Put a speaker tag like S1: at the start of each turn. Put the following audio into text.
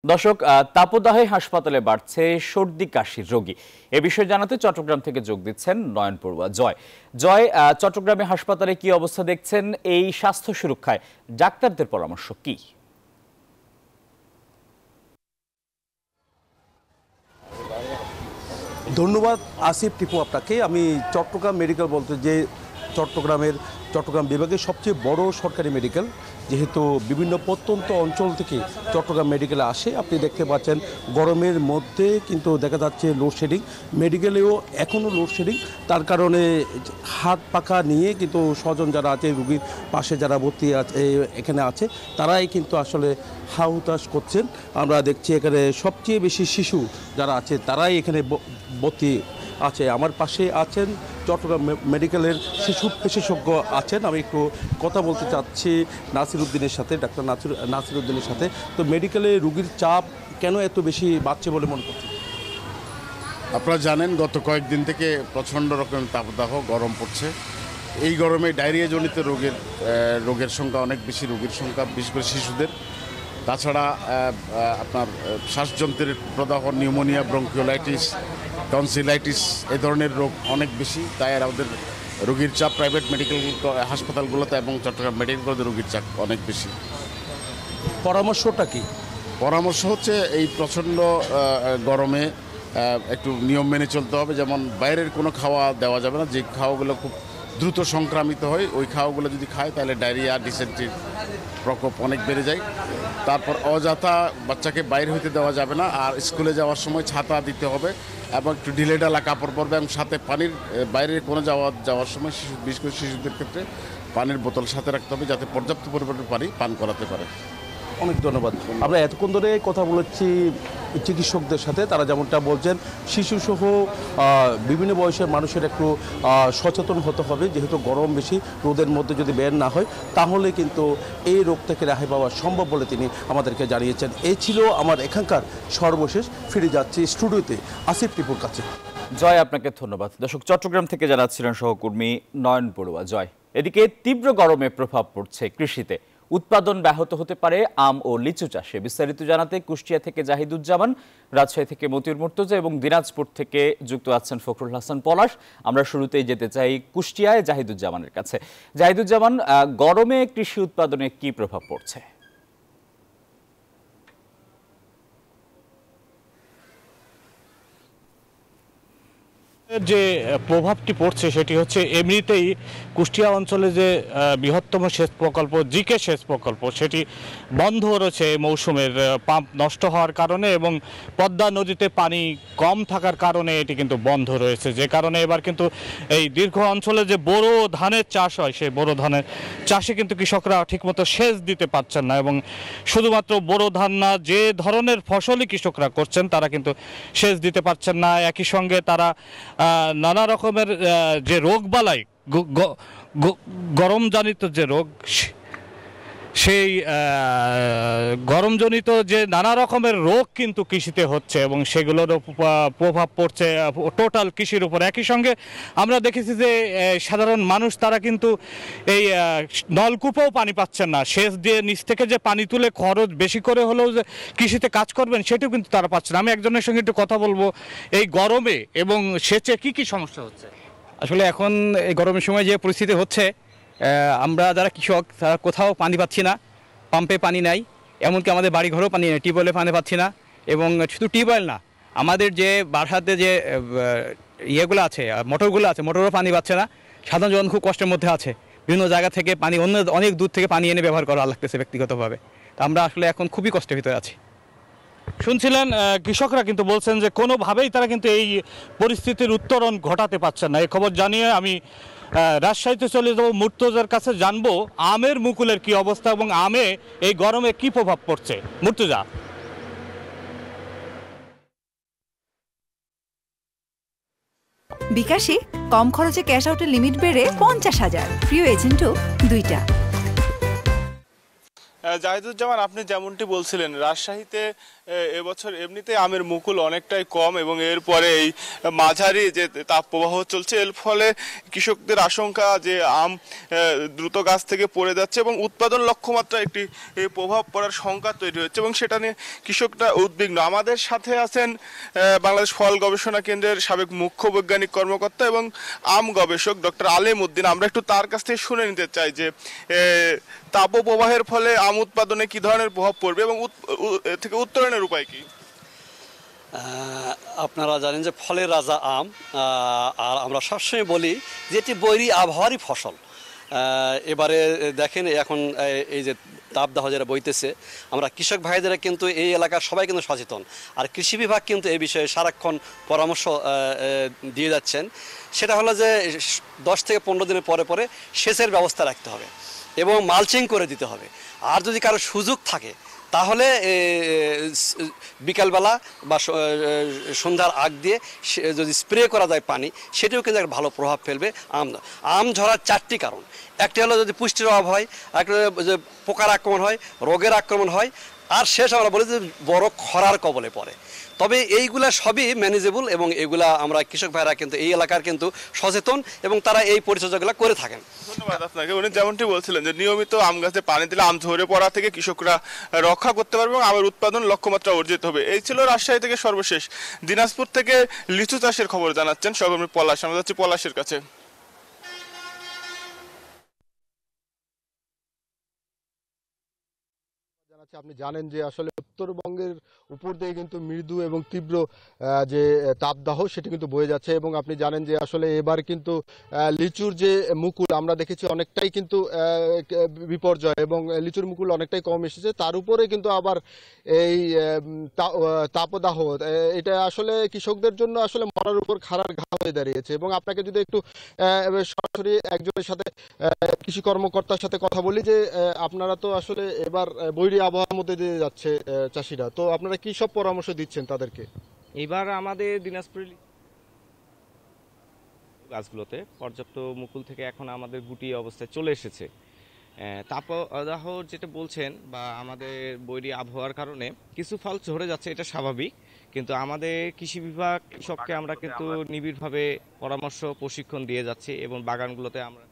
S1: দর্শক, তাপদাহে হাসপাতালে বাড়ছে সর্দি কাশির রোগী। এ বিষয়ে জানাতে চট্টগ্রাম থেকে যোগ দিচ্ছেন নয়ন পড়ুয়া জয়। জয়, চট্টগ্রামে হাসপাতালে কি অবস্থা দেখছেন? এই স্বাস্থ্য সুরক্ষায় ডাক্তারদের পরামর্শ কি?
S2: ধন্যবাদ আসিফ টিপু আপনাকে। আমি চট্টগ্রাম মেডিকেল বলতে যে চট্টগ্রাম বিভাগের সবচেয়ে বড় সরকারি মেডিকেল, যেহেতু বিভিন্ন প্রত্যন্ত অঞ্চল থেকে চট্টগ্রাম মেডিকেলে আসে। আপনি দেখতে পাচ্ছেন গরমের মধ্যে কিন্তু দেখা যাচ্ছে লোডশেডিং, মেডিকেলেও এখনও লোডশেডিং। তার কারণে হাত পাখা নিয়ে কিন্তু স্বজন যারা আছে, রুগীর পাশে যারা ভর্তি আছে এখানে আছে, তারাই কিন্তু আসলে হাহুতাশ করছেন। আমরা দেখছি এখানে সবচেয়ে বেশি শিশু যারা আছে তারাই এখানে ভর্তি আছে। আমার পাশে আছেন চট্টগ্রাম মেডিকেলের শিশু বিশেষজ্ঞ আছেন। আমি একটু কথা বলতে চাচ্ছি নাসিরউদ্দিনের সাথে, ডাক্তার নাসিরউদ্দিনের সাথে। তো মেডিকেলে রুগীর চাপ কেন এত বেশি বাড়ছে বলে মনে করছেন?
S3: আপনারা জানেন গত কয়েকদিন থেকে প্রচণ্ড রকম তাপদাহ, গরম পড়ছে। এই গরমে ডায়রিয়াজনিত রোগের সংখ্যা অনেক বেশি, রোগীর সংখ্যা বিশেষ করে শিশুদের। তাছাড়া আপনার শ্বাসযন্ত্রের প্রদাহ, নিউমোনিয়া, ব্রঙ্কিওলাইটিস, টনসিলাইটিস এই ধরনের রোগ অনেক বেশি। তাই আমাদের রোগীর চাপ প্রাইভেট মেডিকেল হাসপাতালগুলোতে এবং চট্টগ্রাম মেডিকেলগুলোতে রোগীর চাপ অনেক বেশি।
S2: পরামর্শটা কি?
S3: পরামর্শ হচ্ছে এই প্রচণ্ড গরমে একটু নিয়ম মেনে চলতে হবে। যেমন বাইরের কোনো খাওয়া দেওয়া যাবে না, যে খাওয়াগুলো খুব দ্রুত সংক্রামিত হয় ওই খাওয়াগুলো যদি খায় তাহলে ডায়রিয়া, ডিসেন্ট্রির প্রকোপ অনেক বেড়ে যায়। তারপর অযথা বাচ্চাকে বাইরে হইতে দেওয়া যাবে না। আর স্কুলে যাওয়ার সময় ছাতা দিতে হবে এবং একটু ঢিলেঢালা কাপড় পরবে, এবং সাথে পানির বাইরে কোনো যাওয়ার সময় বিশেষ করে শিশুদের ক্ষেত্রে পানির বোতল সাথে রাখতে হবে, যাতে পর্যাপ্ত পরিমাণে পানি পান করাতে পারে।
S2: অনেক ধন্যবাদ। আমরা এতক্ষণ ধরে কথা বলেছি চিকিৎসকদের সাথে, তারা যেমনটা বলছেন শিশুসহ বিভিন্ন বয়সের মানুষের একটু সচেতন হতে হবে, যেহেতু গরম বেশি, রোদের মধ্যে যদি বের না হয় তাহলে কিন্তু এই রোগ থেকে রেহাই পাওয়া সম্ভব বলে তিনি আমাদেরকে জানিয়েছেন। এই ছিল আমার এখানকার সর্বশেষ। ফিরে যাচ্ছি স্টুডিওতে আসিফ টিপুর কাছে।
S1: জয়, আপনাকে ধন্যবাদ। দর্শক, চট্টগ্রাম থেকে জানাচ্ছিলেন সহকর্মী নয়ন পড়ুয়া জয়। এদিকে তীব্র গরমে প্রভাব পড়ছে কৃষিতে, উৎপাদন ব্যাহত হতে পারে আম ও লিচু চাষে। বিস্তারিত জানাতে কুষ্টিয়া থেকে জাহিদুজ্জামান, রাজশাহী থেকে মতিউর মুর্তজা এবং দিনাজপুর থেকে যুক্ত আছেন ফখরুল হাসান পলাশ। আমরা শুরুতেই যেতে চাই কুষ্টিয়ায় জাহিদুজ্জামানের কাছে। জাহিদুজ্জামান, গরমে কৃষি উৎপাদনে কি প্রভাব পড়ছে?
S4: যে প্রভাবটি পড়ছে সেটি হচ্ছে এমনিতেই কুষ্টিয়া অঞ্চলে যে বৃহত্তম সেচ প্রকল্প জিকে সেচ প্রকল্প সেটি বন্ধ রয়েছে এই মৌসুমের পাম্প নষ্ট হওয়ার কারণে, এবং পদ্মা নদীতে পানি কম থাকার কারণে এটি কিন্তু বন্ধ রয়েছে। যে কারণে এবার কিন্তু এই দীর্ঘ অঞ্চলে যে বোরো ধানের চাষ হয় সেই বোরো ধানের চাষে কিন্তু কৃষকরা ঠিকমতো সেচ দিতে পারছেন না, এবং শুধুমাত্র বোরো ধান না, যে ধরনের ফসলই কৃষকরা করছেন তারা কিন্তু সেচ দিতে পারছেন না। একই সঙ্গে তারা নানা রকমের যে রোগবালাই, গরমজনিত যে রোগ, সেই গরমজনিত যে নানা রকমের রোগ কিন্তু কৃষিতে হচ্ছে, এবং সেগুলোরও প্রভাব পড়ছে টোটাল কৃষির উপর। একই সঙ্গে আমরা দেখেছি যে সাধারণ মানুষ তারা কিন্তু এই নলকূপেও পানি পাচ্ছেন না। সেচ দিয়ে নিচ থেকে যে পানি তুলে খরচ বেশি করে হলেও যে কৃষিতে কাজ করবেন সেটাও কিন্তু তারা পাচ্ছে না। আমি একজনের সঙ্গে একটু কথা বলবো, এই গরমে এবং সেচে কি কি সমস্যা হচ্ছে?
S5: আসলে এখন এই গরমের সময় যে পরিস্থিতি হচ্ছে, আমরা যারা কৃষক তারা কোথাও পানি পাচ্ছি না, পাম্পে পানি নাই, এমনকি আমাদের বাড়ি ঘরেও পানি নেই, টিউবওয়েলে পানি পাচ্ছি না। এবং শুধু টিউবওয়েল না, আমাদের যে বাসাতে যে ইয়েগুলো আছে, মোটরগুলো আছে, মোটরও পানি পাচ্ছে না। সাধারণ জনগণ খুব কষ্টের মধ্যে আছে, বিভিন্ন জায়গা থেকে পানি, অনেক দূর থেকে পানি এনে ব্যবহার করা লাগতেছে ব্যক্তিগতভাবে। তো আমরা আসলে এখন খুবই কষ্টের ভিতরে আছি।
S4: শুনছিলেন কৃষকরা কিন্তু বলছেন যে কোনোভাবেই তারা কিন্তু এই পরিস্থিতির উত্তরণ ঘটাতে পারছেন না। এই খবর জানিয়ে আমি রাজশাহীতে চলে যাবো, মুর্তজার কাছে জানবো আমের মুকুলের কি অবস্থা এবং আমে এই গরমে কি প্রভাব পড়ছে। মুর্তজা।
S6: বিকাশে কম খরচে ক্যাশ আউটের লিমিট বেড়ে 50,000, প্রিয় এজেন্টও 2টা। জাহিদুজ্জামান, আপনি যেমনটি বলছিলেন রাজশাহীতে এবছর এমনিতে আমের মুকুল অনেকটাই কম এবং এরপরে এই মাঝারি যে তাপপ্রবাহ চলছে এর ফলে কৃষকদের আশঙ্কা যে আম দ্রুত গাছ থেকে পড়ে যাচ্ছে এবং উৎপাদন লক্ষ্যমাত্রা একটি প্রভাব পড়ার শঙ্কা তৈরি হচ্ছে এবং সেটা নিয়ে কৃষকরা উদ্বিগ্ন। আমাদের সাথে আছেন বাংলাদেশ ফল গবেষণা কেন্দ্রের সাবেক মুখ্য বৈজ্ঞানিক কর্মকর্তা এবং আম গবেষক ডক্টর আলেম উদ্দিন। আমরা একটু তার কাছ থেকে শুনে নিতে চাই যে তাপপ্রবাহের ফলে আম উৎপাদনে কি ধরনের প্রভাব পড়বে এবং থেকে উত্তরণের উপায় কি?
S7: আপনারা জানেন যে ফলের রাজা আম, আর আমরা সবসময় বলি যে এটি বৈরী আবহাওয়ারই ফসল। এবারে দেখেন এখন এই যে তাপদাহ যারা বইতেছে, আমরা কৃষক ভাইদেরা কিন্তু এই এলাকার সবাই কিন্তু সচেতন, আর কৃষি বিভাগ কিন্তু এই বিষয়ে সারাক্ষণ পরামর্শ দিয়ে যাচ্ছেন। সেটা হলো যে 10 থেকে 15 দিনের পরে পরে সেচের ব্যবস্থা রাখতে হবে এবং মালচিং করে দিতে হবে। আর যদি কারো সুযোগ থাকে তাহলে বিকালবেলা বা সন্ধ্যার আগ দিয়ে যদি স্প্রে করা যায় পানি, সেটিও কিন্তু একটা ভালো প্রভাব ফেলবে আম ঝরার 4টি কারণ। একটি হলো যদি পুষ্টির অভাব হয়, একটা যে পোকার আক্রমণ হয়, রোগের আক্রমণ হয়, আর শেষ আমরা বলি যে বড় খরার কবলে পড়ে। তবে এইগুলা সবই ম্যানেজেবল এবং এগুলা আমরা কৃষক ভাইরা কিন্তু এই এলাকার কিন্তু সচেতন এবং তারা এই পরিচর্যাগুলো করে থাকেন।
S6: ধন্যবাদ আপনাকে। উনি যেমনটি বলছিলেন যে নিয়মিত আম গাছে পানি দিলে আম ঝরে পড়া থেকে কৃষকরা রক্ষা করতে পারবে এবং আমের উৎপাদন লক্ষ্যমাত্রা অর্জিত হবে। এই ছিল রাজশাহী থেকে সর্বশেষ। দিনাজপুর থেকে লিচু চাষের খবর জানাচ্ছেন সহকর্মী পলাশ। আমরা যাচ্ছি পলাশের কাছে।
S8: আপনি জানেন যে আসলে উত্তরবঙ্গের উপর দিয়ে কিন্তু মৃদু এবং তীব্র যে তাপদাহ সেটি কিন্তু বয়ে যাচ্ছে এবং আপনি জানেন যে আসলে এবার কিন্তু লিচুর যে মুকুল আমরা দেখেছি অনেকটাই কিন্তু বিপর্যয় এবং লিচুর মুকুল অনেকটাই কম এসেছে। তার উপরে কিন্তু আবার এই তাপদাহ, এটা আসলে কৃষকদের জন্য আসলে মরার উপর খাড়ার ঘা হয়ে দাঁড়িয়েছে। এবং আপনাকে যদি একটু সরাসরি একজনের সাথে কৃষি কর্মকর্তার সাথে কথা বলি যে আপনারা তো আসলে এবার বৈরী আবহাওয়ার মধ্যে দিয়ে যাচ্ছে চাষিরা, তো আপনারা কি সব পরামর্শ দিচ্ছেন তাদেরকে?
S9: এবার আমাদের দিনাজপুর গাছগুলোতে পর্যাপ্ত মুকুল থেকে এখন আমাদের গুটি অবস্থায় চলে এসেছে। তাপদাহ যেটা বলছেন বা আমাদের বৈরী আবহাওয়ার কারণে কিছু ফল ঝরে যাচ্ছে, এটা স্বাভাবিক। কিন্তু আমাদের কৃষি বিভাগ কৃষককে আমরা কিন্তু নিবিড়ভাবে পরামর্শ প্রশিক্ষণ দিয়ে যাচ্ছি এবং বাগানগুলোতে আমরা